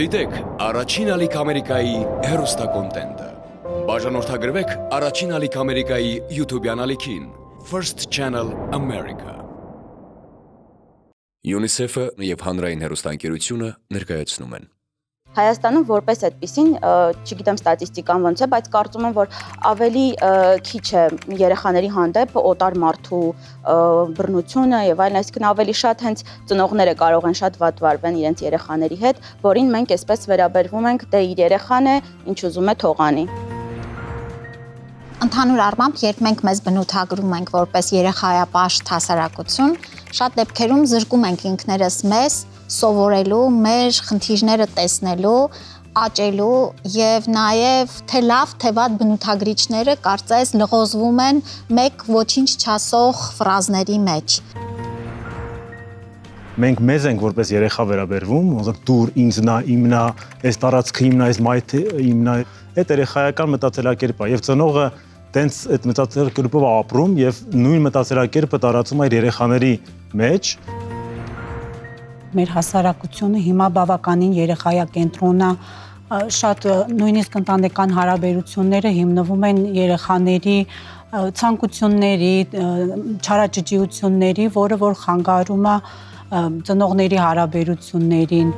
Դիտեք առաջին ալիք Ամերիկայի հեռուստակոնտենտը։ Բաժանորդագրվեք առաջին ալիք Ամերիկայի YouTube-յան ալիքին First Channel America։ UNICEF-ը եւ հանրային հեռուստաընկերությունը ներկայացնում են։ Հայաստանում որպես այդպեսին, չգիտեմ ստատիստիկան ոնց է, բայց կարծում եմ, որ ավելի քիչ է երեխաների հանդեպ օտար մարդու բռնությունը եւ այլն, այսինքն ավելի շատ հենց ծնողները կարող են շատ վատ վարվեն իրենց երեխաների հետ, որին մենք այսպես վերաբերվում ենք, դե իր երեխան է, ինչ ուզում է թող անի։ Ընդհանուր առմամբ, երբ մենք մեզ բնութագրում ենք որպես երեխայապաշտ հասարակություն, շատ դեպքերում զրկում ենք ինքներս մեզ սովորելու, մեր խնդիրները տեսնելու, աճելու եւ նաեւ թե լավ, թե վատ բնութագրիչները կարծես լղոզվում են մեկ ոչինչ չասող ֆրազների մեջ։ Մենք մեզ ենք որպես երեխա վերաբերվում, ոնց դուր ինձնա, իմնա, այս տարածքը իմնա, այս մայթը իմնա, այդ երեխայական մտածելակերպը եւ ծնողը տենց այդ մտածելակերպով ապրում եւ նույն մտածելակերպը տարածում է իր երեխաների մեջ։ Մեր հասարակությունը հիմա բավականին երեխայակենտրոն է, շատ նույնիսկ ընտանեկան հարաբերությունները հիմնվում են երեխաների ցանկությունների, չարաճճիությունների, որը որ խանգարում է ծնողների հարաբերություններին։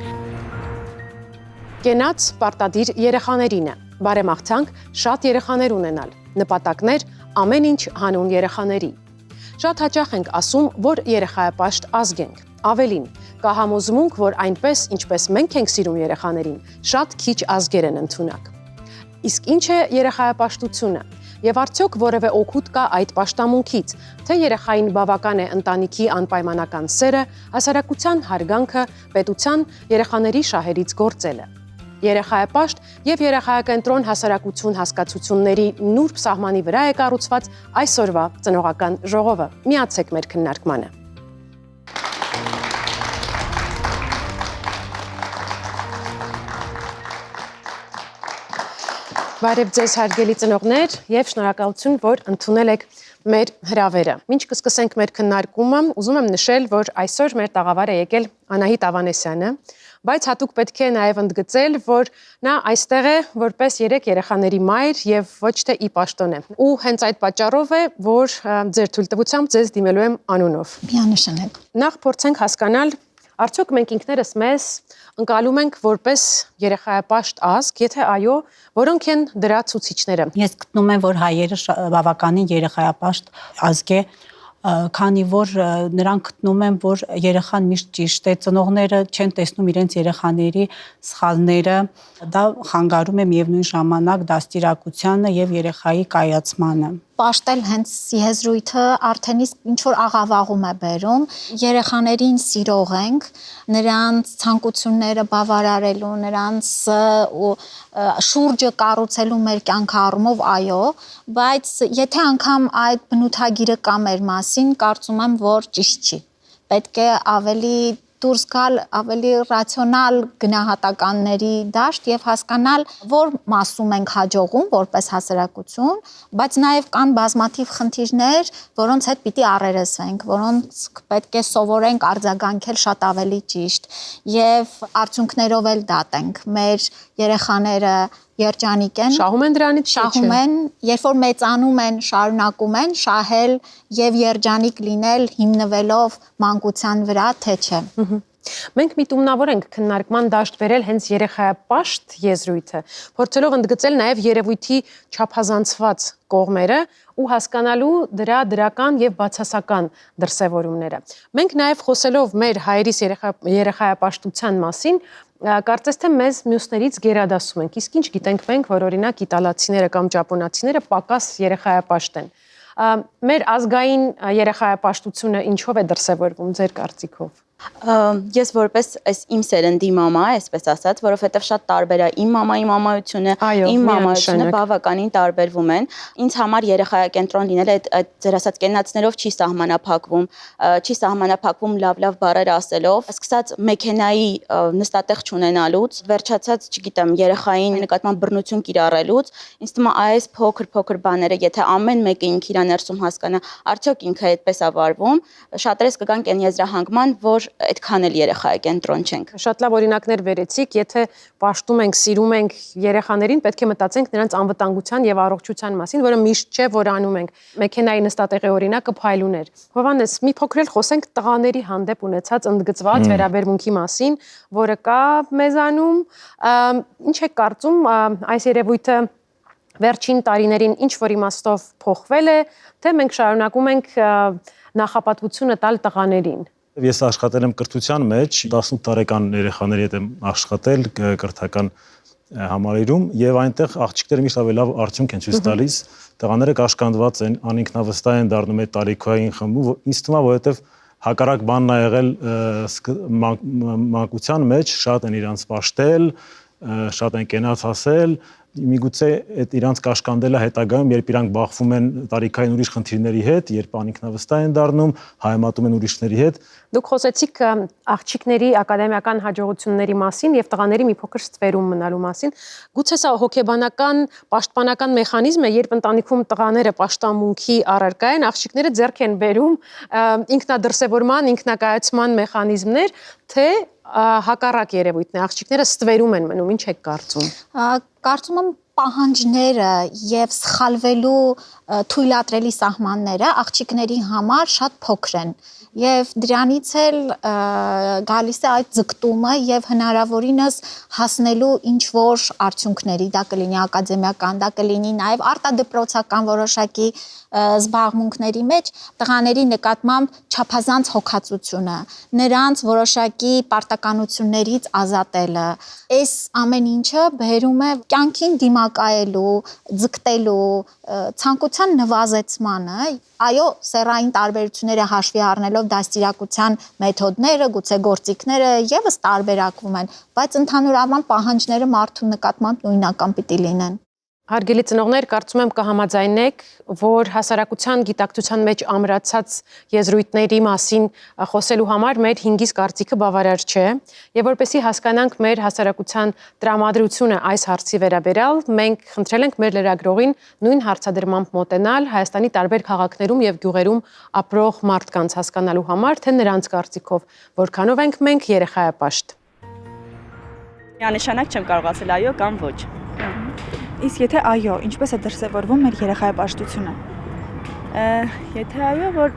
Կենաց պարտադիր երեխաներին է, բարեմաղթանք շատ երեխաներ ունենալ, նպատակներ ամեն ինչ հանուն երեխաների։ Շատ հաճախ ենք ասում, որ երեխայապաշտ ազգ ենք, ավելին, կա համոզմունք, որ այնպես, ինչպես մենք ենք սիրում երեխաներին, շատ քիչ ազգեր են ընդունակ։ Իսկ ինչ է երեխայապաշտությունը, եւ արդյոք որևէ օգուտ կա այդ պաշտամունքից, թե երեխային բավական է ընտանիքի անպայմանական սերը, հասարակության հարգանքը, պետության երեխաների շահերից գործելը։ Երեխայապաշտ եւ երեխայակենտրոն հասարակություն հասկացությունների նուրբ սահմանի վրա է կառուցված այսօրվա ծնողական ժողովը։ Միացեք մեր քննարկմանը։ Բարև ձեզ հարգելի ծնողներ եւ շնորհակալություն, որ ընդունել եք մեր հրավերը։ Մինչ կսկսենք մեր քննարկումը, ուզում եմ նշել, որ այսօր մեր տաղավար է եկել Անահիտ Ավանեսյանը, բայց հատուկ պետք է նաև ընդգծել, որ նա այստեղ է որպես 3 երեխաների մայր եւ ոչ թե ի պաշտոն է։ Ու հենց այդ պատճառով է, որ ձեր թույլտվությամբ ձեզ դիմելու եմ անունով։ Միանշանակ։ Նախ փորձենք հասկանալ, արդյոք մենք ինքներս մեզ ընկալում ենք որպես երեխայապաշտ ազգ, եթե այո, որոնք են դրա ցուցիչները։ Ես գտնում եմ, որ հայերը բավականին երեխայապաշտ ազգ է, քանի որ նրանք գտնում են, որ երեխան միշտ ճիշտ է, ծնողները չեն տեսնում իրենց երեխաների սխալները, դա խանգարում է միևնույն ժամանակ դաստիարակությանը եւ երեխայի կայացմանը։ Պաշտել հենց եզրույթը արդեն իսկ ինչ որ աղավաղում է բերում, երեխաներին սիրող ենք, նրանց ցանկությունները բավարարելու, նրանց շուրջը կառուցելու մեր կյանքի առումով այո, բայց եթե անգամ այդ բնութագիրը կա մեր մասին, կարծում եմ, որ ճիշտ չի։ Պետք է ավելի դուրս գալ ավելի ռացիոնալ գնահատականների դաշտ եւ հասկանալ, որ մասում ենք հաջողում որպես հասարակություն, բայց նաեւ կան բազմաթիվ խնդիրներ, որոնց հետ պիտի առերեսվենք, որոնց պետք է սովորենք արձագանքել շատ ավելի ճիշտ եւ արդյունքներով էլ դատենք։ Մեր երեխաները երջանիկ են, շահում են դրանից, շահում են, երբ որ մեծանում են, շարունակում են շահել եւ երջանիկ լինել հիմնվելով մանկության վրա, թե չէ։ Մենք միտումնավոր ենք քննարկման դաշտ բերել հենց երեխայապաշտ եզրույթը, փորձելով ընդգծել նաև երևույթի չափազանցված կողմերը ու հասկանալու դրա դրական եւ բացասական դրսևորումները։ Մենք նաև խոսելով մեր հայերիս երեխայապաշտության մասին, կարծես թե մեզ մյուսներից գերադասում ենք, իսկ ինչ գիտենք մենք, որ օրինակ իտալացիները կամ ճապոնացիները պակաս երեխայապաշտ են։ Մեր ազգային երեխայապաշտությունը ինչով է դրսևորվում ձեր կարծիքով։ Ես որպես այս իմ սերնդի մամա, այսպես ասած, որովհետև շատ տարբեր է իմ մամայի մամայությունը, իմ մամայությունը բավականին տարբերվում են։ Ինձ համար երեխայակենտրոն լինելը այդ ձեր ասած կենացներով չի սահմանափակվում լավ բառեր ասելով, սկսած մեքենայի նստատեղ չունենալուց, վերջացած, չգիտեմ, երեխային նկատմամբ բռնություն կիրառելուց, ինձ թվում է այս փոքր բաները, եթե ամեն մեկը ինքը իր ներսում հասկանա, արդյոք ինքը այդպես է վարվում, շատերս կգանք այն եզրահանգման, որ այդքան էլ երեխայակենտրոն չենք։ Շատ լավ օրինակներ վերեցիք, եթե պաշտում ենք, սիրում ենք երեխաներին, պետք է մտածենք նրանց անվտանգության եւ առողջության մասին, որը միշտ չէ, որ անում ենք։ Մեքենայի նստատեղի օրինակը փայլուն էր։ Հովհաննես, մի փոքր էլ խոսենք տղաների հանդեպ ունեցած ընդգծված վերաբերմունքի մասին, որը կա մեզանում։ Ինչ եք կարծում, այս երևույթը վերջին տարիներին ինչ որ իմաստով փոխվել է, թե մենք շարունակում ենք նախապատվությունը տալ տղաներին։ Ես աշխատել եմ կրթության մեջ, 18 տարեկան երեխաների հետ եմ աշխատել կրթական համալիրում եւ այնտեղ աղջիկները միշտ ավելի լավ արդյունք են ցույց տալիս, տղաները կաշկանդված են, անինքնավստահ են դառնում այդ տարիքային խմբում, ինձ թվում է, որովհետեւ հակառակ բանն ա եղել մանկության մեջ, շատ են իրանց պաշտել, շատ են կենաց ասել, միգուցե այդ իրանց կաշկանդելը հետագայում, երբ իրանք բախվում են տարիքային ուրիշ խնդիրների հետ, երբ անինքնավստահ են դառնում, հայեմատում են ուրիշների հետ։ Դուք խոսեցիք աղջիկների ակադեմիական հաջողությունների մասին եւ տղաների մի փոքր ստվերում մնալու մասին։ Գուցե սա հոգեբանական, պաշտպանական մեխանիզմ է, երբ ընտանիքում տղաները պաշտամունքի առարկա են, աղջիկները ձեռք են բերում ինքնադրսևորման, ինքնակայացման մեխանիզմներ, թե հակառակ երևույթն է, աղջիկները ստվերում են մնում, ինչ եք կարծում։ Կարծում եմ պահանջները եւ սխալվելու թույլատրելի սահմանները աղջիկների համար շատ փոքր են եւ դրանից էլ գալիս է այդ ձգտումը եւ հնարավորինս հասնելու ինչ որ արդյունքների, դա կլինի ակադեմիական, դա կլինի նաեւ արտադպրոցական որոշակի զբաղմունքների մեջ տղաների նկատմամբ չափազանց հոգացությունը, նրանց որոշակի պարտականություններից ազատելը, այս ամեն ինչը բերում է կյանքին դիմակայելու, ձգտելու, ցանկության նվազեցմանը, այո, սեռային տարբերությունները հաշվի առնելով դաստիարակության մեթոդները, գուցե գործիքները եւս տարբերակվում են, բայց ընդհանուր առմամբ պահանջները մարդու նկատմամբ նույնական պիտի լինեն։ Հարգելի ծնողներ, կարծում եմ կհամաձայնեք, որ հասարակության գիտակցության մեջ ամրացած եզրույթների մասին խոսելու համար մեր 5-ից կարծիքը բավարար չէ, եւ որպեսզի հասկանանք մեր հասարակության տրամադրությունը այս հարցի վերաբերյալ, մենք խնդրել ենք մեր լրագրողին նույն հարցադրմամբ մոտենալ Հայաստանի տարբեր քաղաքներում եւ գյուղերում ապրող մարդկանց հասկանալու համար, թե նրանց կարծիքով որքանով ենք մենք երեխայապաշտ։ Միանշանակ չեմ կարող ասել այո կամ ոչ։ Իսկ եթե այո, ինչպես է դրսևորվում մեր երեխայապաշտությունը։ Եթե այո, որ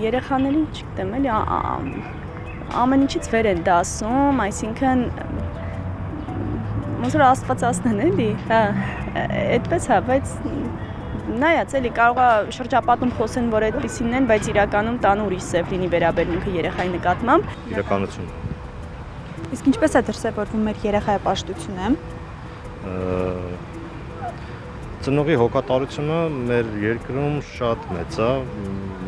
երեխաներին, չգիտեմ, էլի ամեն ինչից վեր են դասում, այսինքն ոնց որ Աստված ասնեն, էլի, հա, այդպես հա, բայց նայած էլի կարող է շրջապատում խոսեն, որ այդպիսին են, բայց իրականում տան ուրիշ սև լինի վերաբերմունքը երեխայի նկատմամբ։ Իրականություն։ Իսկ ինչպես է դրսևորվում մեր երեխայապաշտությունը։ Ծնողի հոգատարությունը մեր երկրում շատ մեծ է,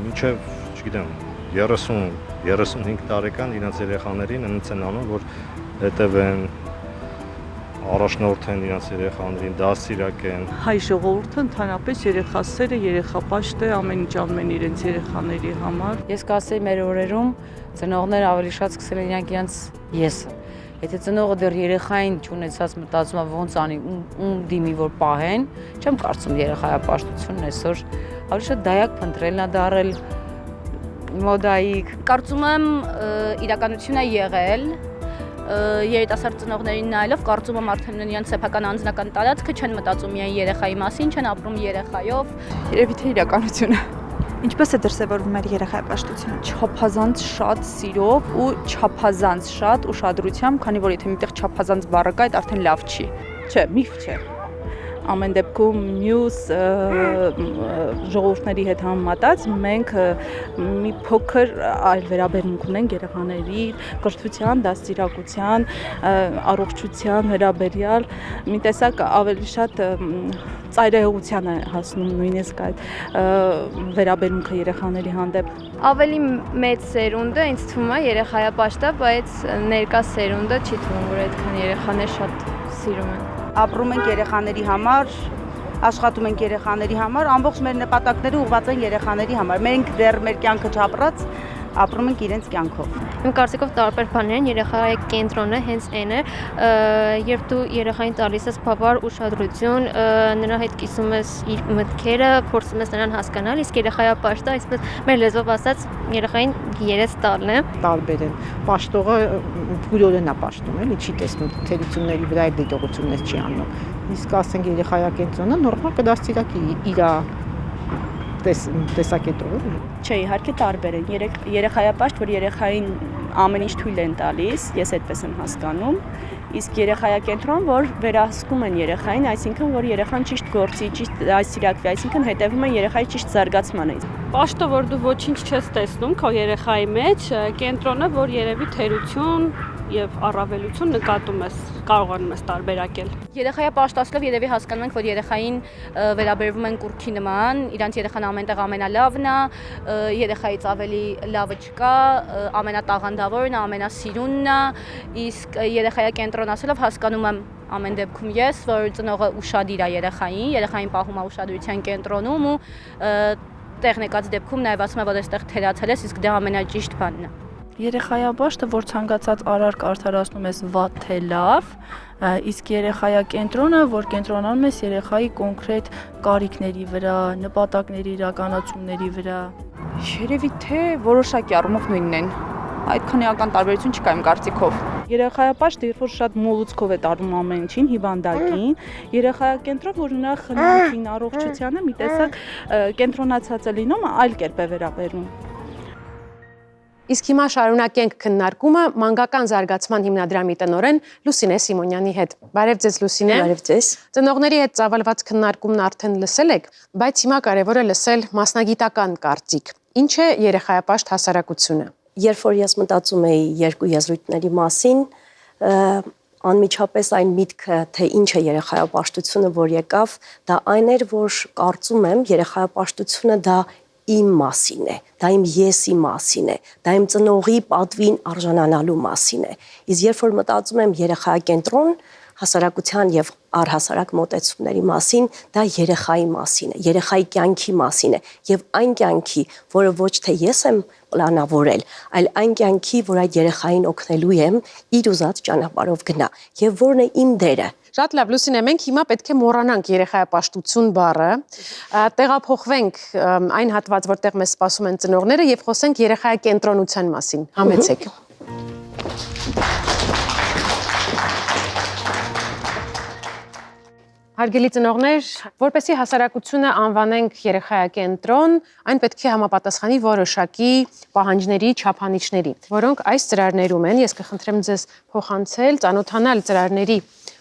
մինչև, չգիտեմ, 30-35 տարեկան իրենց երեխաներին այնց են անում, որ հետևեն, առաջնորդեն իրենց երեխաներին, դաստիարակեն։ Հայ ժողովուրդը ընդհանրապես երեխասերը, երեխապաշտ է, ամեն ինչ անում են իրենց երեխաների համար։ Ես կասեի մեր օրերում ծնողները ավելի շատ սկսել են իրենց եսը։ Եթե ծնողը դեռ երեխային չունեցած մտածում է ոնց անի, ում դիմի որ պահեն, չեմ կարծում երեխայապաշտությունն այսօր ավելի շատ դայակ փնտրելն է դարել մոդայիկ։ Կարծում եմ իրականություն է եղել երիտասարդ ծնողներին նայելով, կարծում եմ արդեն իրենց սեփական անձնական տարածքը չեն մտածում միայն երեխայի մասին, չեն ապրում երեխայով։ Երևի թե իրականությունը։ Ինչպես է դրսևորվում մեր երեխայապաշտությունը։ Չափազանց շատ սիրով ու չափազանց շատ ուշադրությամբ, քանի որ եթե միտեղ չափազանց բառը կա, այդ արդեն լավ չի։ Չէ, միֆ չէ։ Ամեն դեպքում մյուս ժողովուրդների հետ համեմատած մենք մի փոքր այլ վերաբերմունք ունենք երեխաների կրթության, դաստիարակության, առողջության վերաբերյալ, մի տեսակ ավելի շատ ծայրահեղության է հասնում նույնիսկ այդ վերաբերմունքը երեխաների հանդեպ։ Ավելի մեծ սերունդը ինձ թվում է երեխայապաշտ է, բայց ներկա սերունդը չի թվում, որ այդքան երեխաներ շատ սիրում են։ Ապրում ենք երեխաների համար, աշխատում ենք երեխաների համար, ամբողջ մեր նպատակները ուղղված են երեխաների համար։ Մենք դեռ մեր կյանքը չապրած, ապրում ենք իրենց կյանքով։ Իմ կարծիքով տարբեր բաներ են, երեխայի կենտրոնը հենց այն է, երբ դու երեխային տալիս ես բավարար ուշադրություն, նրա հետ կիսում ես իր մտքերը, փորձում ես նրան հասկանալ, իսկ երեխայապաշտը, այսպես մեր լեզվով ասած, երեխային երես տալն է։ Տարբեր են։ Պաշտողը բուրորեն է պաշտում, էլի չի տեսնում թերությունների վրա այդ դիտողություններ չի անում։ Իսկ ասենք երեխայակենտրոնը նորմալ կդաստիարակի իր տեսակետով։ Չէ, իհարկե տարբեր են։ Երեխայապաշտ, որ երեխային ամեն ինչ թույլ են տալիս, ես այդպես եմ հասկանում, իսկ երեխայակենտրոն, որ վերահսկում են երեխային, այսինքն որ երեխան ճիշտ գործի, ճիշտ դաստիարակվի, այսինքն հետևում են երեխայի ճիշտ զարգացմանը։ Պաշտը, որ դու ոչինչ չես տեսնում քո երեխայի մեջ, կենտրոնը, որ երևի թերություն եւ առավելություն նկատում ես, կարողանում ես տարբերակել։ Երեխայապաշտասլով երևի հասկանում ենք, որ երեխային վերաբերվում են կուռքի նման, իրանց երեխան ամենտեղ ամենալավն է, երեխայից ավելի լավը չկա, ամենատաղանդավորն է, ամենասիրունն է, իսկ երեխայակենտրոն ասելով հասկանում եմ ամեն դեպքում ես, որ ծնողը ուշադիր է երեխային պահում է ուշադրության կենտրոնում ու տեղ նկած դեպքում նաև ասում է, որ այստեղ թերացել ես, իսկ դա ամենաճիշտ բանն է։ Երեխայապաշտը, որ ցանկացած արարք արդարացնում ես վատ թե լավ, իսկ երեխայակենտրոնը, որ կենտրոնանում ես երեխայի կոնկրետ կարիքների վրա, նպատակների իրականացումների վրա։ Երևի թե որոշակի առումով նույնն են։ Այդքան էական տարբերություն չկա իմ կարծիքով։ Երեխայապաշտը, երբ որ շատ մոլուցքով է տարվում ամեն ինչին, հիվանդակին, երեխայակենտրոն, որ նրա խնամքին, առողջությանը մի տեսակ կենտրոնացած է լինում, այլ կերպ է վերաբերում։ Իսկ հիմա շարունակենք քննարկումը մանկական զարգացման հիմնադրամի տնօրեն Լուսինե Սիմոնյանի հետ։ Բարև ձեզ Լուսինե։ Բարև ձեզ։ Ծնողների հետ ծավալված քննարկումն արդեն լսել եք, բայց հիմա կարևոր է լսել մասնագիտական կարծիք։ Ինչ է երեխայապաշտ հասարակությունը։ Երբ որ ես մտածում էի երկու եզրույթների մասին, անմիջապես այն միտքը, թե ինչ է երեխայապաշտությունը, որ եկավ, դա այն էր, որ կարծում եմ երեխայապաշտությունը դա իմ մասին է, դա իմ եսի մասին է, դա իմ ծնողի պատվին արժանանալու մասին է։ Իսկ երբ որ մտածում եմ երեխայակենտրոն, հասարակության եւ առհասարակ մոտեցումների մասին, դա երեխայի մասին է, երեխայի կյանքի մասին է եւ այն կյանքի, որը ոչ թե ես եմ պլանավորել, այլ այն կյանքի, որ այդ երեխային օգնելու եմ իր ուզած ճանապարհով գնա եւ որն է իմ դերը։ Շատ լավ, Լուսինե, մենք հիմա պետք է մոռանանք երեխայապաշտություն բառը, տեղափոխվենք այն հատված, որտեղ մեզ սպասում են ծնողները եւ խոսենք երեխայակենտրոնության մասին։ Համեցեք։ Հարգելի ծնողներ, որպեսզի հասարակությունը անվանենք երեխայակենտրոն, այն պետք է համապատասխանի որոշակի պահանջների, չափանիշների, որոնք այս ծրարներում են։ Ես կխնդրեմ ձեզ փոխանցել, ծանոթանալ ծրարների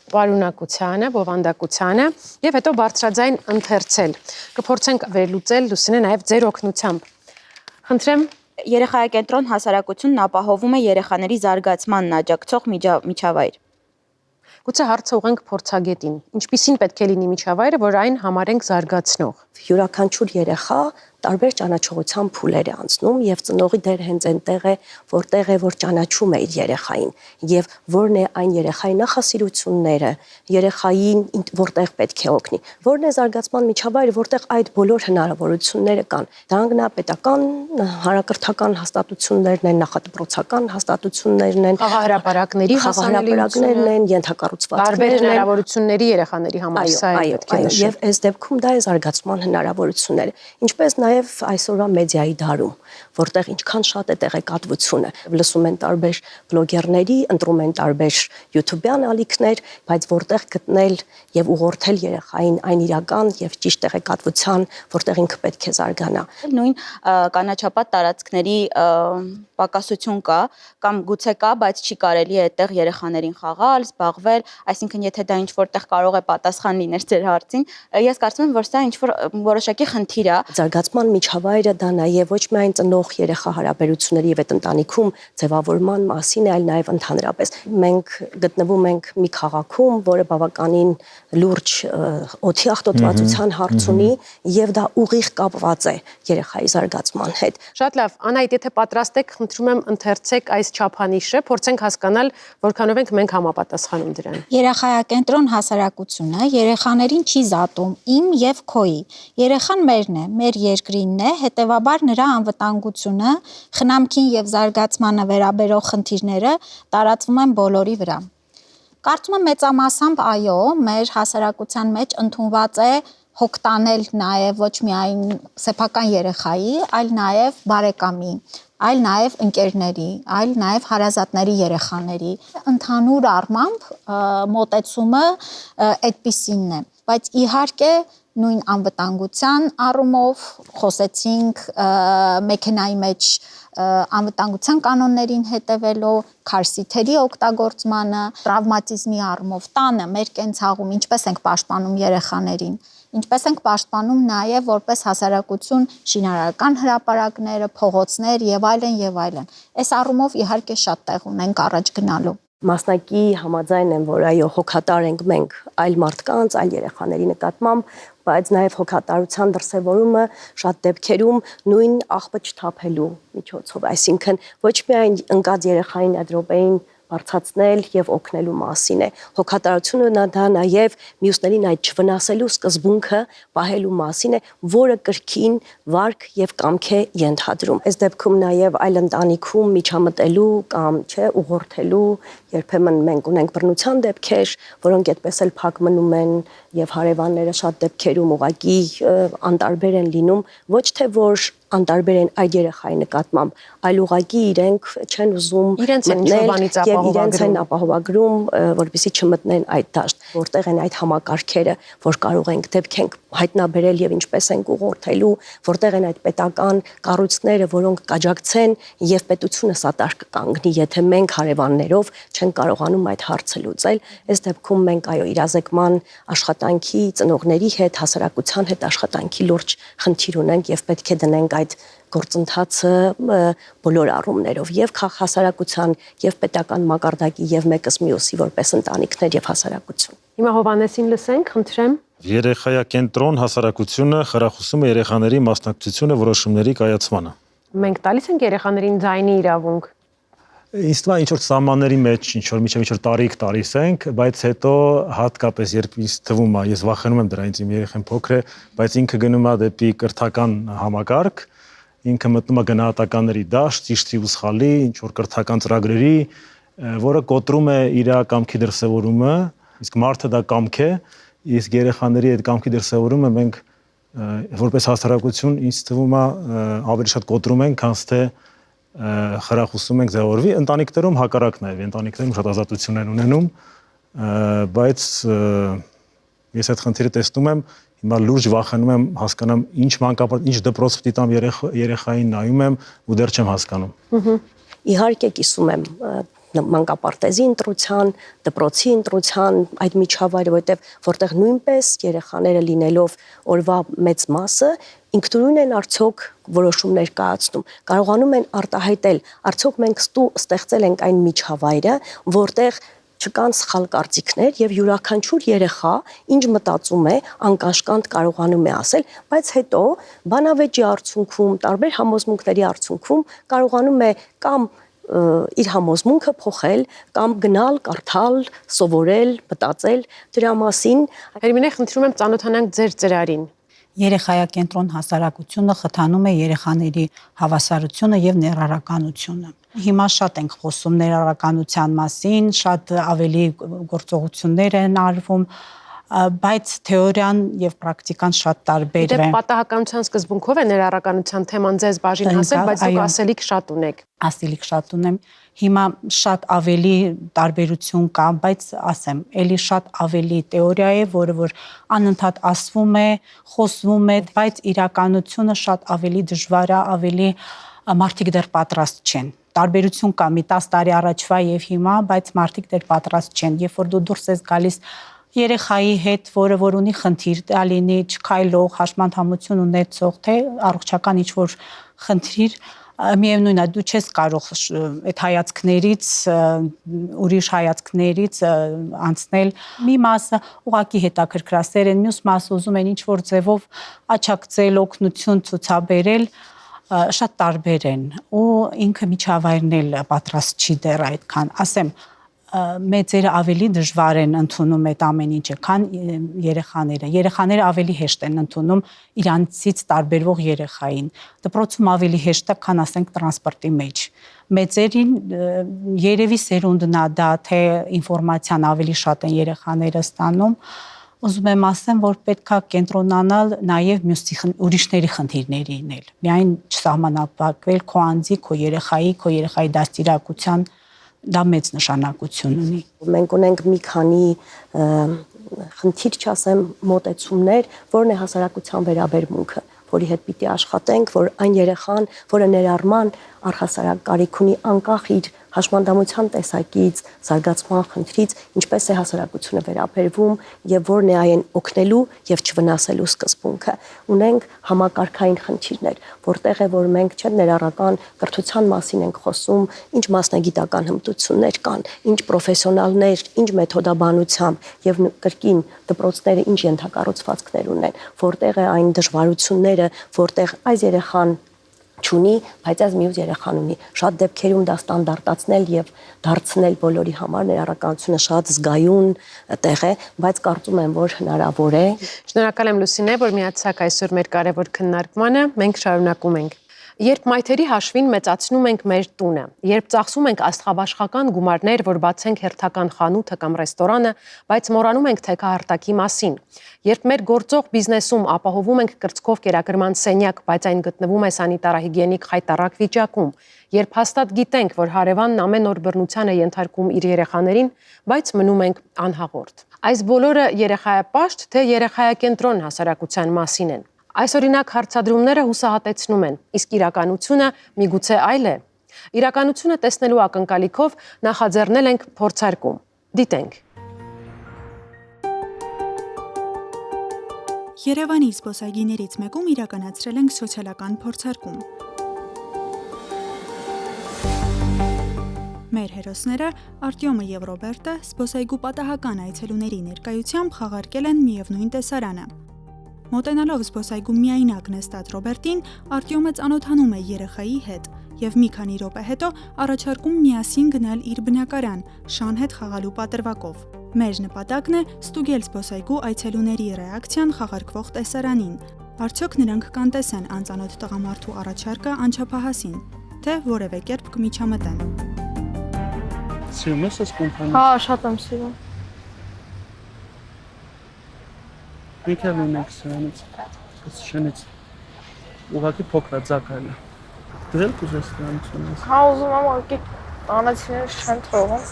պարունակությանը, բովանդակությանը եւ հետո բարձրաձայն ընթերցել։ Կփորձենք վերլուծել Լուսինե նաեւ ձեր օգնությամբ։ Խնդրեմ, Երեխայակենտրոն հասարակությունն ապահովում է երեխաների զարգացմանն աջակցող միջավայր։ Գուցե հարցը ուղենք փորձագետին։ Ինչպիսին պետք է լինի միջավայրը, որ այն համարենք զարգացնող։ Յուրաքանչյուր երեխա տարբեր ճանաչողության փուլեր է անցնում եւ ծնողի դեր հենց այնտեղ է, որտեղ է որ ճանաչում է իր երեխային եւ որն է այն երեխայի նախասիրությունները, երեխային որտեղ պետք է օգնի, որն է զարգացման միջավայրը, որտեղ այդ բոլոր հնարավորությունները կան։ Դա պետական, հանրակրթական հաստատություններն են, նախադպրոցական հաստատություններն են, խաղահարապարակներն են, ենթակառուցվածքներ, տարբեր հնարավորությունների երեխաների համար սա է պետք է նշել։ Եվ այս դեպքում դա է զարգացման հնարավորությունները, ինչպես նաև այսօրվա մեդիայի դարում, որտեղ ինչքան շատ է տեղեկատվությունը, լսում են տարբեր բլոգերների, ընտրում են տարբեր YouTube-յան ալիքներ, բայց որտեղ գտնել եւ ուղղորդել երեխային այն իրական եւ ճիշտ տեղեկատվության, որտեղ ինքը պետք է զարգանա։ Նույն կանաչապատ տարածքների պակասություն կա, կամ գուցե կա, բայց չի կարելի է այդտեղ երեխաներին խաղալ, զբաղվել, այսինքն եթե դա ինչ որտեղ կարող է պատասխան լինել ձեր հարցին, ես կարծում եմ, որ սա ինչ որ որոշակի խնդիր է։ Զարգացման միջավայրը դա նաև ոչ միայն ծնող երեխա հարաբերությունների եւ այդ ընտանիքում ձևավորման մասին է, այլ նաև ընդհանրապես։ Մենք գտնվում ենք մի քաղաքում, որը բավականին լուրջ օդի աղտոտվածության հարց ունի եւ դա ուղիղ կապված է երեխայի զարգացման հետ։ Շատ լավ, Անահիտ, եթե պատրաստ եք, խնդրում եմ ընթերցեք այս չափանիշը, փորձենք հասկանալ, որքանով ենք մենք համապատասխանում դրան։ Երեխայակենտրոն հասարակությունը երեխաներին չի զատում իմ եւ քոյի։ Երեխան մերն է, մեր երկրինն է, հետեւաբար նրա անվտանգ անվտանգությունը, խնամքին եւ զարգացմանը վերաբերող խնդիրները տարածվում են բոլորի վրա։ Կարծում եմ մեծամասամբ այո, մեր հասարակության մեջ ընդունված է հոգ տանել նաև ոչ միայն սեփական երեխայի, այլ նաև բարեկամի, այլ նաև ընկերների, այլ նաև հարազատների երեխաների։ Ընդհանուր առմամբ մոտեցումը այդպիսինն է, բայց իհարկե նույն անվտանգության առումով խոսեցինք մեքենայի մեջ անվտանգության կանոններին հետևելով, քարսիթերի օգտագործմանը, տրավմատիզմի առումով տանը, մեր կենցաղում ինչպես ենք պաշտպանում երեխաներին, ինչպես ենք պաշտպանում նաև որպես հասարակություն շինարարական հրապարակները, փողոցներ եւ այլն եւ այլն։ Այս առումով իհարկե շատ տեղ ունենք առաջ գնալու։ Մասնակի համաձայն եմ, որ այո, հոգատար ենք մենք այլ մարդկանց, այլ երեխաների նկատմամբ, բայց նաև հոգատարության դրսևորումը շատ դեպքերում նույն աղբը չթափելու միջոցով, այսինքն ոչ միայն ընկած երեխային այդ րոպեին բարձրացնել եւ օգնելու մասին է։ Հոգատարությունը դա նաև մյուսներին այդ չվնասելու սկզբունքը պահելու մասին է, որը կրկին վարք եւ կամք է ենթադրում։ Այս դեպքում նաև այլ ընտանիքում միջամտելու կամ չէ ուղղորդելու երբեմն մենք ունենք բռնության դեպքեր, որոնք այդպես էլ փակ մնում են եւ հարևանները շատ դեպքերում ուղղակի անտարբեր են լինում, ոչ թե որ անտարբեր են այդ երեխայի նկատմամբ, այլ ուղղակի իրենք չեն ուզում մտնել եւ իրենց են ապահովագրում, որպեսզի չմտնեն այդ դաշտ, որտեղ են այդ համակարգերը, որ կարող ենք դեպք ենք հայտնաբերել եւ ինչպես ենք ուղղորդելու, որտեղ են այդ պետական կառույցները, որոնք կաջակցեն եւ պետությունը սատար կկանգնի, եթե մենք հարևաններով չեն կարողանում այդ հարցը լուծել։ Այս դեպքում մենք այո իրազեկման աշխատանքի ծնողների հետ, հասարակության հետ աշխատանքի լուրջ խնդիր ունենք եւ պետք է դնենք այդ գործընթացը բոլոր առումներով եւ հասարակության եւ պետական մակարդակի եւ մեկս մյուսի որպես ընտանիքներ եւ հասարակություն։ Հիմա Հովհաննեսին լսենք, խնդրեմ։ Երեխայակենտրոն հասարակությունը խրախուսում է երեխաների մասնակցությունը որոշումների կայացմանը։ Մենք տալիս ենք երեխաներին ձայնի իրավունք։ Ինձ թվում է ինչ որ սահմանների մեջ ինչ որ միջև ինչ որ տարիք տալիս ենք, բայց հետո հատկապես երբ ինձ թվում է, ես վախենում եմ դրանից, իմ երեխան փոքր է, բայց ինքը գնում է դեպի կրթական համակարգ, ինքը մտնում է գնահատականների դաշտ, ճիշտի ու սխալի, ինչ որ կրթական ծրագրերի, որը կոտրում է իր կամքի դրսևորումը, իսկ մարդը դա կամք է, իսկ երեխաների այդ կամքի դրսևորումը մենք որպես հասարակություն ինձ թվում է ավելի շատ կոտրում ենք, քան թե խրախուսում ենք ձևավորվի, ընտանիքներում հակառակն է, ընտանիքներում շատ ազատություն են ունենում, բայց ես այդ խնդիրը տեսնում եմ, հիմա լուրջ վախենում եմ հասկանամ ինչ մանկապարտ, ինչ դպրոց պիտի տամ երեխային նայում եմ ու դեռ չեմ հասկանում։ Իհարկե կիսում եմ մանկապարտեզի ընտրության, դպրոցի ընտրության այդ միջավայրը, որտեղ նույնպես երեխաները լինելով օրվա մեծ մասը ինքնուրույն են արդյոք որոշումներ կայացնում, կարողանում են արտահայտել, արդյոք մենք ստեղծել ենք այն միջավայրը, որտեղ չկան սխալ կարծիքներ եւ յուրաքանչյուր երեխա ինչ մտածում է, անկաշկանդ կարողանում է ասել, բայց հետո բանավեճի արդյունքում, տարբեր համոզմունքների արդյունքում կարողանում է կամ իր համոզմունքը փոխել կամ գնալ, կարդալ, սովորել, մտածել դրա մասին։ Հերմինե, խնդրում եմ ծանոթանանք ձեր ծրարին։ Երեխայակենտրոն հասարակությունը խթանում է երեխաների հավասարությունը եւ ներառականությունը։ Հիմա շատ ենք խոսում ներառականության մասին, շատ ավելի գործողություններ են արվում, բայց թեորիան եւ պրակտիկան շատ տարբեր են։ Դե պատահականության սկզբունքով է ներառականության թեման ձեզ բաժին հասել, բայց դուք ասելիք շատ ունեք։ Ասելիք շատ ունեմ։ Հիմա շատ ավելի տարբերություն կա, բայց ասեմ, ելի շատ ավելի թեորիա է, որը որ անընդհատ ասվում է, խոսվում է, բայց իրականությունը շատ ավելի դժվար է, ավելի մարդիկ դեռ պատրաստ չեն։ Տարբերություն կա մի 10 տարի առաջվա եւ հիմա, բայց մարդիկ դեռ պատրաստ չեն։ Երբ որ դու դուրս ես գալիս երեխայի հետ, որը որ ունի խնդիր, դա լինի չքայլող, հաշմանդամություն ունեցող, թե առողջական ինչ-որ խնդիր, միևնույնն է, դու չես կարող այդ հայացքներից, ուրիշ հայացքներից անցնել։ Մի մասը ուղղակի հետաքրքրասեր են, մյուս մասը ուզում են ինչ-որ ձևով աչակցել, օգնություն ցուցաբերել, շատ տարբեր են ու ինքը միջավայրն էլ պատրաստ չի դեռ այդքան, ասեմ, մեծերը ավելի դժվար են ընդունում այդ ամեն ինչը, քան երեխաները։ Երեխաները ավելի հեշտ են ընդունում իրանցից տարբերվող երեխային։ Դպրոցում ավելի հեշտ է, քան ասենք տրանսպորտի մեջ։ Մեծերին երևի սերունդն է դա, թե ինֆորմացիան ավելի շատ են երեխաները ստանում։ Ուզում եմ ասեմ, որ պետք է կենտրոնանալ նաև ուրիշների խնդիրներին էլ։ Միայն չսահմանափակվել քո անձի, քո երեխայի դաստիարակության դա մեծ նշանակություն ունի։ Մենք ունենք մի քանի խնդիր, չասեմ, մոտեցումներ, որն է հասարակության վերաբերմունքը, որի հետ պիտի աշխատենք, որ այն երեխան, որը ներառման առհասարակ կարիք ունի, անկախ իր հաշմանդամության տեսակից, զարգացման խնդրից, ինչպես է հասարակությունը վերաբերվում եւ որն է այն օգնելու եւ չվնասելու սկզբունքը։ Ունենք համակարգային խնդիրներ, որտեղ է որ մենք չէ ներառական կրթության մասին ենք խոսում, ինչ մասնագիտական հմտություններ կան, ինչ պրոֆեսիոնալներ, ինչ մեթոդաբանությամբ եւ կրկին դպրոցները ինչ ենթակառուցվածքներ ունեն, որտեղ է այն դժվարությունները, որտեղ այս երեխան չունի, բայց այս մյուս երեխան ունի։ Շատ դեպքերում դա ստանդարտացնել եւ դարձնել բոլորի համար ներառականությունը շատ զգայուն տեղ է, բայց կարծում եմ, որ հնարավոր է։ Շնորհակալ եմ Լուսինե, որ միացաք այսօր մեր կարևոր քննարկմանը։ Մենք շարունակում ենք։ Երբ մայթերի հաշվին մեծացնում ենք մեր տունը, երբ ծախսում ենք աստղաբաշխական գումարներ, որ բացենք հերթական խանութը կամ ռեստորանը, բայց մոռանում ենք թեքահարտակի մասին, երբ մեր գործող բիզնեսում ապահովում ենք կրծքով կերակրման սենյակ, բայց այն գտնվում է սանիտարահիգիենիկ խայտառակ վիճակում, երբ հաստատ գիտենք, որ հարևանն ամեն օր բռնության է ենթարկում իր երեխաներին, բայց մնում ենք անհաղորդ։ Այս բոլորը երեխայապաշտ թե երեխայակենտրոն հասարակության մասին են։ Այս օրինակ հարցադրումները հուսահատեցնում են, իսկ իրականությունը միգուցե այլ է։ Իրականությունը տեսնելու ակնկալիքով նախաձեռնել ենք փորձարկում։ Դիտենք։ Երևանի զբոսայգիներից մեկում իրականացրել ենք սոցիալական փորձարկում։ Մեր հերոսները Արտյոմը եւ Ռոբերտը զբոսայգու պատահական այցելուների ներկայությամբ խաղարկել են միևնույն տեսարանը։ Մոտենալով զբոսայգու միայնակ նստած Ռոբերտին, Արտյոմը ծանոթանում է երեխայի հետ եւ մի քանի րոպե հետո առաջարկում միասին գնալ իր բնակարան, Շան հետ խաղալու պատրվակով։ Մեր նպատակն է ստուգել զբոսայգու այցելուների ռեակցիան խաղարկվող տեսարանին։ Արդյոք նրանք կանտեսեն անծանոթ տղամարդու առաջարկը անչափահասին, թե որևէ կերպ կմիջամտեն։ Սիրում ես այս կոմպանիան։ Հա, շատ եմ սիրում։ Ինքն ունեք սրանից, շնից, ուղղակի փոքր ձակայլը։ Դրել կուզես դրանից ունես։ Հա, ուզում եմ ուղղակի տանացիները չեն թողում։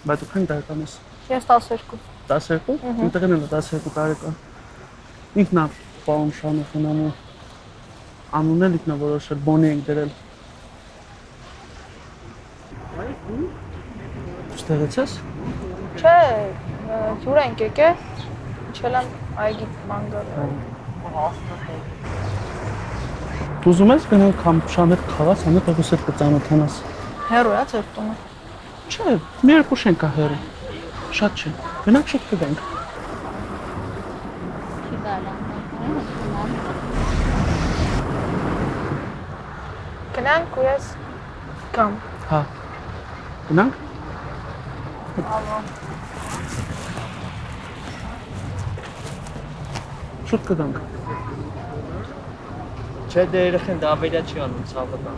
Բայց դու քան տարեկան ես։ Ես 12։ 12։ Իմ տղեն էլ 12 տարեկան։ Ինքն է պարոն Շանոյանը անունն էլ ինքն է որոշել, Բոնի ենք դրել։ Ստեղից ես։ Չէ, հյուր ենք եկել։ Չել եմ այգի մանգալ։ Դու ուզում ես գնանք կամ Շաներ քաղաց, անդ դեպս հետ կծանոթանաս։ Հեռու է ձեր տունը։ Չէ, մի երկու շենք է հեռու։ Շատ չէ։ Գնանք շուտ կգանք։ Գնանք ու ես կամ։ Հա։ Գնանք։ Ահա։ Շուտ կգանք։ Չէ, դե երեխեն դավերյա չի անում ցավական։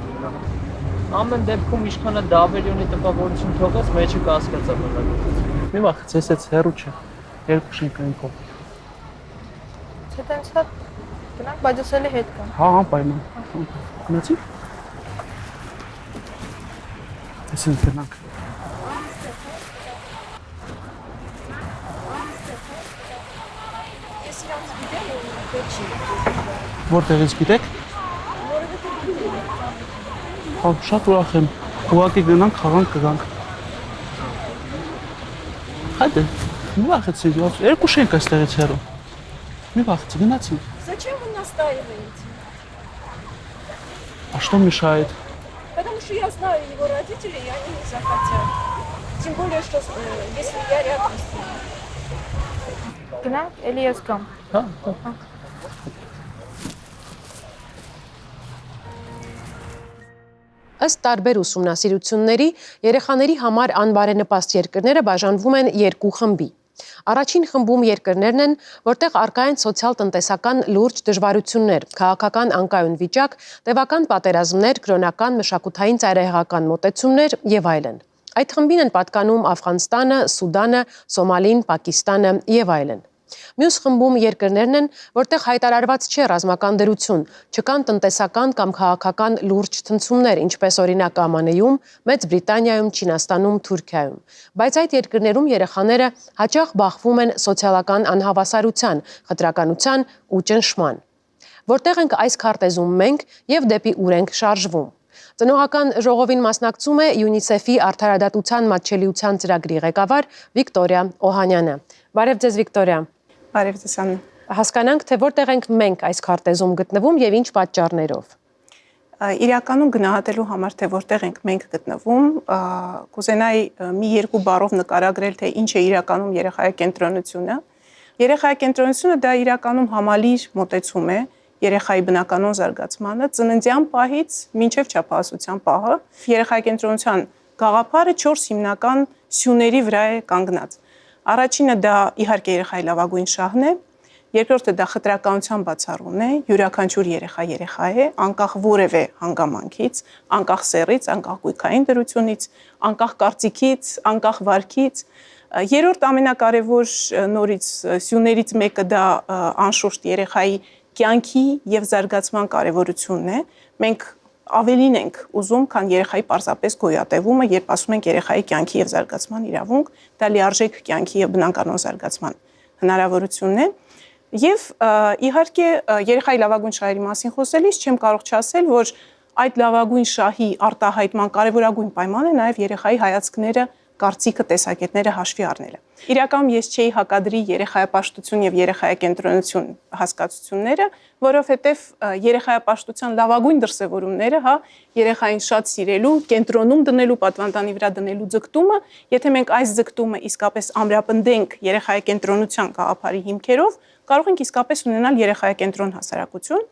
Ամեն դեպքում ինչքան է դավերյոնի տպավորություն թողած, մեջը կասկածա մնալ։ Մի վախից, ես էս հեռու չէ։ Երկու շենք են կողմ։ Չէ, տենց հատ գնանք, բայց ես էլի հետ կամ։ Հա, անպայման։ Գնացի՞ք։ Այսինքն գնանք։ Որտեղից գիտեք։ Հա, շատ ուրախ եմ։ Ուղղակի гнանք, խաղանք, կգանք։ Հայդե, մի վախեցի, երկու շենք այստեղից հեռու։ Մի вахте, гнати. Зачем вы настаиваете? А что мешает? Потому что я знаю его родителей, и они не захотят. Тем более, что если я рядом с ним. Гнать или я скам? Да. Ըստ տարբեր ուսումնասիրությունների, երեխաների համար անբարենպաստ երկրները բաժանվում են երկու խմբի։ Առաջին խմբում երկրներն են, որտեղ առկա են սոցիալ-տնտեսական լուրջ դժվարություններ, քաղաքական անկայուն վիճակ, տևական պատերազմներ, կրոնական, մշակութային ծայրահեղական մոտեցումներ եւ այլն։ Այդ խմբին են պատկանում Աֆղանստանը, Սուդանը, Սոմալին, Պակիստանը եւ այլն։ Մյուս խմբում երկրներն են, որտեղ հայտարարված չէ ռազմական դրություն, չկան տնտեսական կամ քաղաքական լուրջ ցնցումներ, ինչպես օրինակ ԱՄՆ-ում, Մեծ Բրիտանիայում, Չինաստանում, Թուրքիայում։ Բայց այդ երկրներում երեխաները հաճախ բախվում են սոցիալական անհավասարության, խտրականության ու ճնշման։ Որտեղ ենք այս քարտեզում մենք եւ դեպի ուր ենք շարժվում։ Ծնողական ժողովին մասնակցում է ՅՈՒՆԻՍԵՖ-ի արդարադատության մատչելիության ծրագրի ղեկավար Վիկտորիա Օհանյանը։ Բարև ձեզ, Վիկտորիա։ Բարև ձեզ, Աննա։ Հասկանանք, թե որտեղ ենք մենք այս քարտեզում գտնվում եւ ինչ պատճառներով։ Իրականում գնահատելու համար, թե որտեղ ենք մենք գտնվում, կուզենայի մի երկու բառով նկարագրել, թե ինչ է իրականում երեխայակենտրոնությունը։ Երեխայակենտրոնությունը դա իրականում համալիր մոտեցում է երեխայի բնականոն զարգացմանը, ծննդյան պահից մինչև չափահասության պահը։ Երեխայակենտրոնության գաղափարը 4 հիմնական սյուների վրա է կանգնած։ Առաջինը դա իհարկե երեխայի լավագույն շահն է, երկրորդը դա խտրականության բացառումն է, յուրաքանչյուր երեխա է, անկախ որևէ հանգամանքից, անկախ սեռից, անկախ գույքային դրությունից, անկախ կարծիքից, անկախ վարքից։ Երրորդ ամենակարևոր նորից սյուներից մեկը դա անշուշտ երեխայի կյանքի եւ զարգացման կարևորությունն է։ Մենք ավելին ենք ուզում, քան երեխայի պարզապես գոյատևումը, երբ ասում ենք երեխայի կյանքի եւ զարգացման իրավունք, դա լիարժեք կյանքի եւ բնականոն զարգացման հնարավորությունն է։ Եվ իհարկե երեխայի լավագույն շահերի մասին խոսելիս չեմ կարող չասել, որ այդ լավագույն շահի արտահայտման կարևորագույն պայմանը նաեւ երեխայի հայացքները, կարծիքը, տեսակետները հաշվի առնելը։ Իրականում ես չէի հակադրի երեխայապաշտություն եւ երեխայակենտրոնություն հասկացությունները, որովհետեւ երեխայապաշտության լավագույն դրսևորումները, երեխային շատ սիրելու, կենտրոնում դնելու, պատվանդանի վրա դնելու ձգտումը, եթե մենք այս ձգտումը իսկապես ամրապնդենք երեխայակենտրոնության գաղափարի հիմքերով, կարող ենք իսկապես ունենալ երեխայակենտրոն հասարակություն,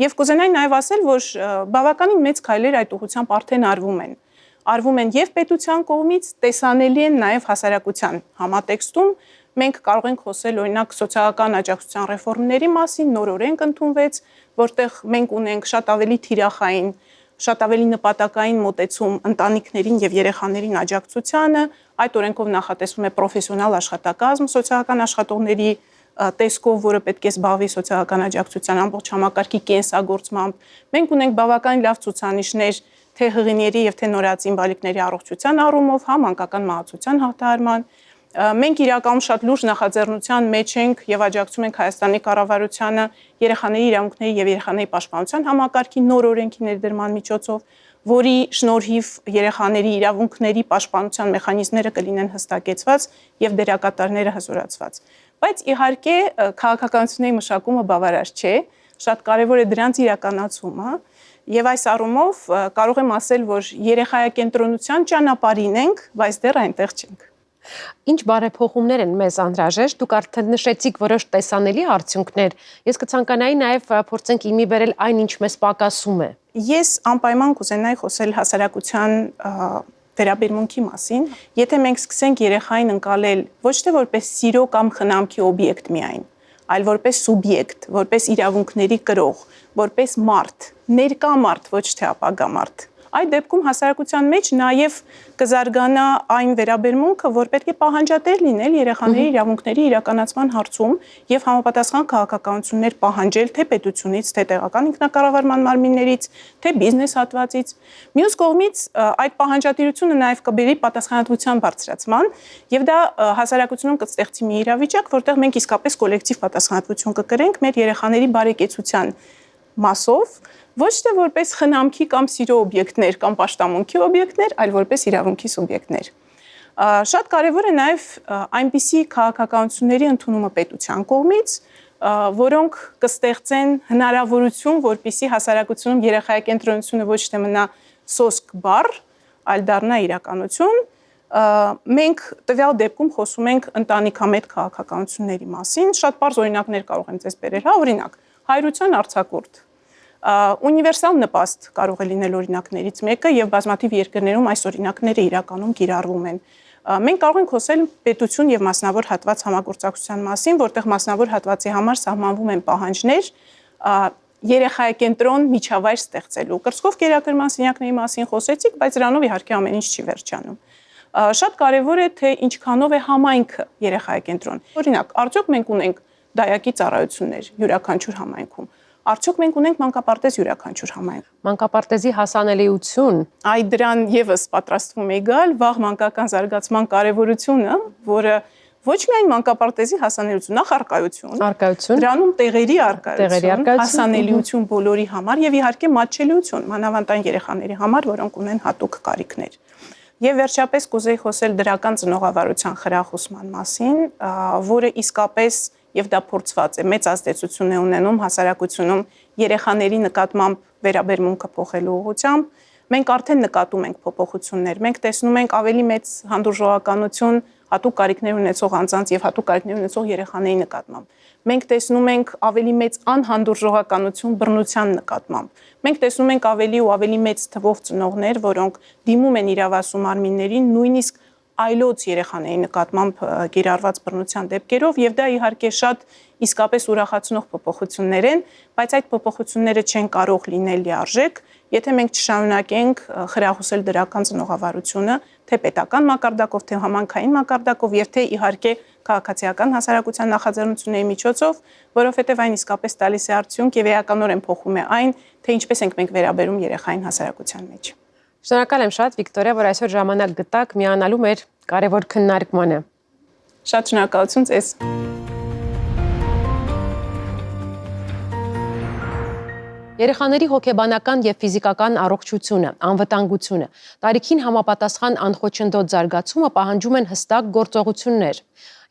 եւ կուզենայի նաեւ ասել, որ բավականին մեծ քայլեր այդ ուղղությամբ արդեն արվում են եւ պետության կողմից, տեսանելի են նաեւ հասարակության համատեքստում։ Մենք կարող ենք խոսել օրինակ սոցիալական աջակցության ռեֆորմների մասին, նոր օրենք ընդունվեց, որտեղ մենք ունենք շատ ավելի թիրախային, շատ ավելի նպատակային մոտեցում ընտանիքներին եւ երեխաներին աջակցությանը, այդ օրենքով նախատեսվում է պրոֆեսիոնալ աշխատակազմ սոցիալական աշխատողների տեսքով, որը պետք է զբաղվի սոցիալական աջակցության ամբողջ համակարգի կենսագործմամբ։ Մենք ունենք բավական լավ ցուցանիշներ թե հղիների եւ թե նորածին բալիկների առողջության առումով, մանկական մահացության հաղթահարման։ Մենք իրականում շատ լուրջ նախաձեռնության մեջ ենք եւ աջակցում ենք Հայաստանի կառավարությանը երեխաների իրավունքների եւ երեխաների պաշտպանության համակարգի նոր օրենքի ներդրման միջոցով, որի շնորհիվ երեխաների իրավունքների պաշտպանության մեխանիզմները կլինեն հստակեցված եւ դերակատարները հզորացված։ Բայց իհարկե քաղաքականությունների մշակումը բավարար չէ, շատ կարեւոր է դրանց իրականացումը եւ այս առումով կարող եմ ասել, որ երեխայակենտրոնության ճանապարհին ենք, բայց դեռ այնտեղ չենք։ Ինչ բարեփոխումներ են մեզ անհրաժեշտ, դուք արդեն նշեցիք որոշ տեսանելի արդյունքներ, ես կցանկանայի նաև փորձենք իմի բերել այն, ինչ մեզ պակասում է։ Ես անպայման կուզենայի խոսել հասարակության վերաբերմունքի մասին, եթե մենք սկսենք երեխային ընկալել ոչ թե որպես սիրո կամ խնամքի օբյեկտ միայն, այլ որպես սուբյեկտ, որպես իրավունքների կրող, որպես մարդ, ներկա մարդ, ոչ թե ապագա մարդ։ Այդ դեպքում հասարակության մեջ նաև կզարգանա այն վերաբերմունքը, որ պետք է պահանջատեր լինել երեխաների իրավունքների իրականացման հարցում եւ համապատասխան քաղաքականություններ պահանջել թե պետությունից, թե տեղական ինքնակառավարման մարմիններից, թե բիզնես հատվածից։ Մյուս կողմից այդ պահանջատիրությունը նաև կբերի պատասխանատվության բարձրացման եւ դա հասարակությունում կստեղծի մի իրավիճակ, որտեղ մենք իսկապես կոլեկտիվ պատասխանատվություն կկրենք մեր երեխաների բարեկեցության մասով, ոչ թե որպես խնամքի կամ սիրո օբյեկտներ կամ պաշտամունքի օբյեկտներ, այլ որպես իրավունքի սուբյեկտներ։ Շատ կարևոր է նաև այնպիսի քաղաքականությունների ընդունումը պետության կողմից, որոնք կստեղծեն հնարավորություն, որպեսզի հասարակությունում երեխայակենտրոնությունը ոչ թե մնա սոսկ բառ, այլ դառնա իրականություն։ Մենք տվյալ դեպքում խոսում ենք ընտանիքամետ քաղաքականությունների մասին, շատ պարզ օրինակներ կարող եմ ձեզ բերել, օրինակ հայրության արձակուրդ։ Ունիվերսալ նպաստ կարող է լինել օրինակներից մեկը եւ բազմաթիվ երկրներում այս օրինակները իրականում կիրառվում են։ Մենք կարող ենք խոսել պետություն եւ մասնավոր հատված համագործակցության մասին, որտեղ մասնավոր հատվածի համար սահմանվում են պահանջներ երեխայակենտրոն միջավայր ստեղծելու։ Կրծքով կերակրման սենյակների մասին խոսեցիք, բայց դրանով իհարկե ամեն ինչ չի վերջանում։ Շատ կարևոր է թե ինչքանով է համայնքը երեխայակենտրոն։ Օրինակ, արդյոք մենք ունենք դայակի ծառայություններ յուրաքանչյուր համայնքում։ Արդյոք մենք ունենք մանկապարտեզ յուրաքանչյուր համայնքում։ Մանկապարտեզի հասանելիություն։ Այ դրան եւս պատրաստվում է գալ վաղ մանկական զարգացման կարևորությունը, որը ոչ միայն մանկապարտեզի հասանելիություն, նախ առկայություն, դրանում տեղերի առկայություն, հասանելիություն բոլորի համար եւ իհարկե մատչելիություն, մանավանդ այն երեխաների համար, որոնք ունեն հատուկ կարիքներ։ Եվ վերջապես կուզեի խոսել դրական ծնողավարության խրախուսման մասին, որը իսկապես եւ դա փորձված է, մեծ ազդեցություն է ունենում հասարակությունում երեխաների նկատմամբ վերաբերմունքը փոխելու ուղղությամբ։ Մենք արդեն նկատում ենք փոփոխություններ, մենք տեսնում ենք ավելի մեծ հանդուրժողականություն հատուկ կարիքներ ունեցող անձանց եւ հատուկ կարիքներ ունեցող երեխաների նկատմամբ։ Մենք տեսնում ենք ավելի մեծ անհանդուրժողականություն բռնության նկատմամբ։ Մենք տեսնում ենք ավելի ու ավելի մեծ թվով ծնողներ, որոնք դիմում են իրավասու մարմիններին նույնիսկ այլոց երեխաների նկատմամբ կիրառված բռնության դեպքերով եւ դա իհարկե շատ իսկապես ուրախացնող փոփոխություններ են, բայց այդ փոփոխությունները չեն կարող լինել լիարժեք, եթե մենք չշարունակենք խրախուսել դրական ծնողավարությունը, թե պետական մակարդակով, թե համանքային մակարդակով եւ թե իհարկե քաղաքացիական հասարակության նախաձեռնությունների միջոցով, որովհետեւ այն իսկապես տալիս է արդյունք եւ էականորեն փոխում է այն, թե ինչպես ենք մենք վերաբերում երեխային հասարակության մեջ։ Շնորհակալ եմ շատ Վիկտորիա, որ այսօր ժամանակ գտաք միանալու մեր կարևոր քննարկմանը։ Շատ շնորհակալություն ձեզ։ Երեխաների հոգեբանական եւ ֆիզիկական առողջությունը, անվտանգությունը, տարիքին համապատասխան անխոչնդոտ զարգացումը պահանջում են հստակ գործողություններ։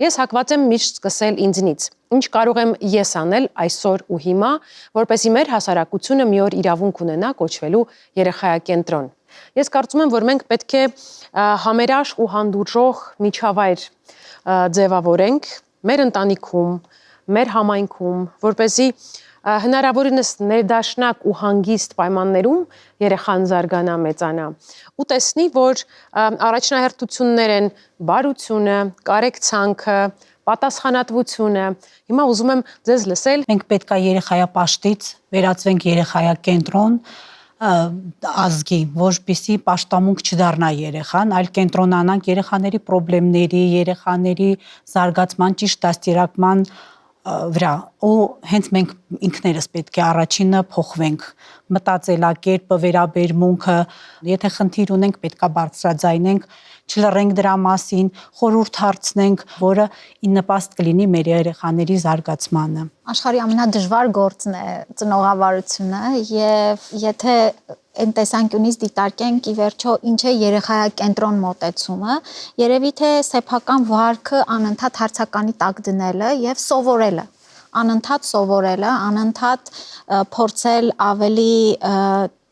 Ես հակված եմ միշտ սկսել ինձնից։ Ինչ կարող եմ ես անել այսօր ու հիմա, որպեսզի մեր հասարակությունը մի օր իրավունք ունենա կոչվելու երեխայակենտրոն։ Ես կարծում եմ, որ մենք պետք է համերաշխ ու հանդուրժող միջավայր ձևավորենք մեր ընտանիքում, մեր համայնքում, որպեսզի հնարավորինս ներդաշնակ ու հանգիստ պայմաններում երեխան զարգանա, մեծանա ու տեսնի, որ առաջնահերթություններ են բարությունը, կարեկցանքը, պատասխանատվությունը։ Հիմա ուզում եմ ձեզ լսել։ Մենք պետք է երեխայապաշտից վերածվենք երեխայակենտրոն ազգի, որպեսզի պաշտամունք չդառնա երեխան, այլ կենտրոնանանք երեխաների խնդիրների, երեխաների զարգացման ճիշտ դաստիարակման վրա, ու հենց մենք ինքներս պետք է առաջինը փոխվենք, մտածելակերպը, վերաբերմունքը, եթե խնդիր ունենք, պետք է բարձրաձայնենք, չլռենք դրա մասին, խորհուրդ հարցնենք, որը ի նպաստ կլինի մեր երեխաների զարգացմանը։ Աշխարհի ամենադժվար գործն է ծնողավարությունը եւ եթե այն տեսանկյունից դիտարկենք ի վերջո ինչ է երեխայակենտրոն մոտեցումը, երևի թե սեփական վարքը անընդհատ հարցականի տակ դնելը եւ սովորելը, անընդհատ փորձել ավելի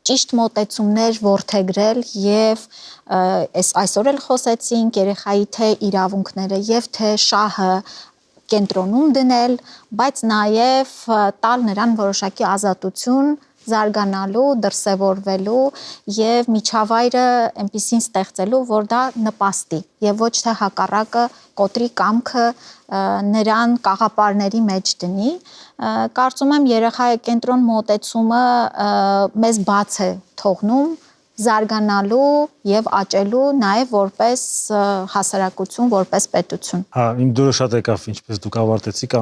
ճիշտ մոտեցումներ որդեգրել եւ այսօր էլ խոսեցինք երեխայի թե իրավունքները եւ թե շահը կենտրոնում դնել, բայց նաեւ տալ նրան որոշակի ազատություն զարգանալու, դրսևորվելու եւ միջավայրը այնպեսին ստեղծելու, որ դա նպաստի եւ ոչ թե հակառակը կոտրի կամքը նրան կաղապարների մեջ դնի։ Կարծում եմ երեխայակենտրոն մոտեցումը մեզ բաց է թողնում զարգանալու եւ աճելու նաեւ որպես հասարակություն, որպես պետություն։ Հա, իմ դուրը շատ եկավ, ինչպես դուք ավարտեցիք,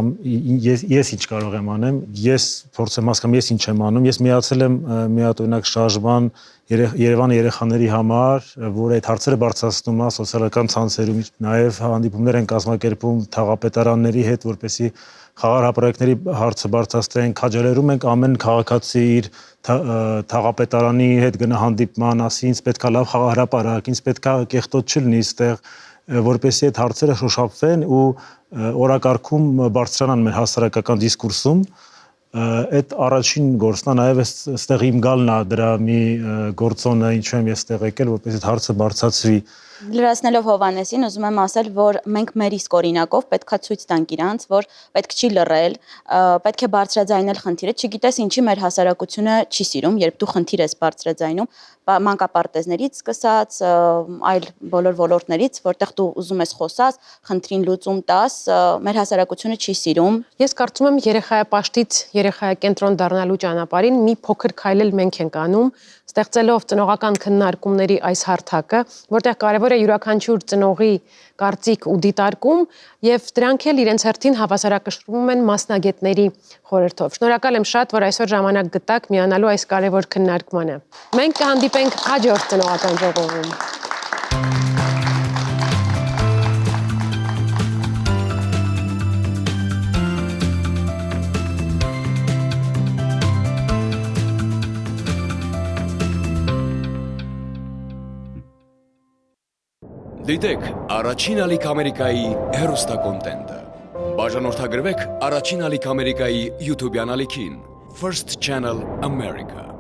ես ինչ կարող եմ անեմ, ես փորձեմ հասկանալ, ես ինչ եմ անում, ես միացել եմ միատօրինակ շարժման Երևանի երեխաների համար, որ այդ հարցերը բարձրացնում է սոցիալական ցանցերում, նաև հանդիպումներ են կազմակերպում թաղապետարանների հետ, որպեսզի խաղաղ հապարակների հարցը բարձրացնեն, քաջալերում ենք ամեն քաղաքացի իր թաղապետարանի հետ գնա հանդիպման, ասի ինձ պետքա լավ խաղաղ հրապարակ, ինձ պետքա կեղտոտ չլինի այստեղ, որպեսզի այդ հարցերը շոշափվեն ու օրակարգում բարձրանան մեր հասարակական դիսկուրսում։ Այդ առաջին գործն է, նաև այստեղ իմ գալն է դրա մի գործոնը, ինչու եմ ես այստեղ եկել, որպեսզի այդ հարցը բարձրացվի։ Լրացնելով Հովանեսին, ուզում եմ ասել, որ մենք մեր իսկ օրինակով պետքա ցույց տանք իրանց, որ պետք չի լռել, պետք է բարձրաձայնել խնդիրը, չգիտես ինչի մեր հասարակությունը չի սիրում, երբ դու խնդիր ես բարձրաձայնում, մանկապարտեզներից սկսած, այլ բոլոր ոլորտներից, որտեղ դու ուզում ես խոսած, խնդրին լուծում տաս, մեր հասարակությունը չի սիրում։ Ես կարծում եմ երեխայապաշտից երեխայակենտրոն դառնալու ճանապարհին մի փոքր քայլ էլ մենք ենք անում, ստեղծելով ծնողական քննարկումների այս հարթակը, որտեղ կարևոր է յուրաքանչյուր ծնողի կարծիք ու դիտարկում, եւ դրանք էլ իրենց հերթին հավասարակշռվում են մասնագետների խորհրդով։ Շնորհակալ եմ շատ, որ այսօր ժամանակ գտաք միանալու այս կարևոր քննարկմանը։ Մենք կհանդիպենք հաջորդ ծնողական ժողովում։ Դիտեք Առաջին ալիք Ամերիկայի հեռուստակոնտենտը։ Բաժանորդագրվեք Առաջին ալիք Ամերիկայի YouTube-յան ալիքին First Channel America։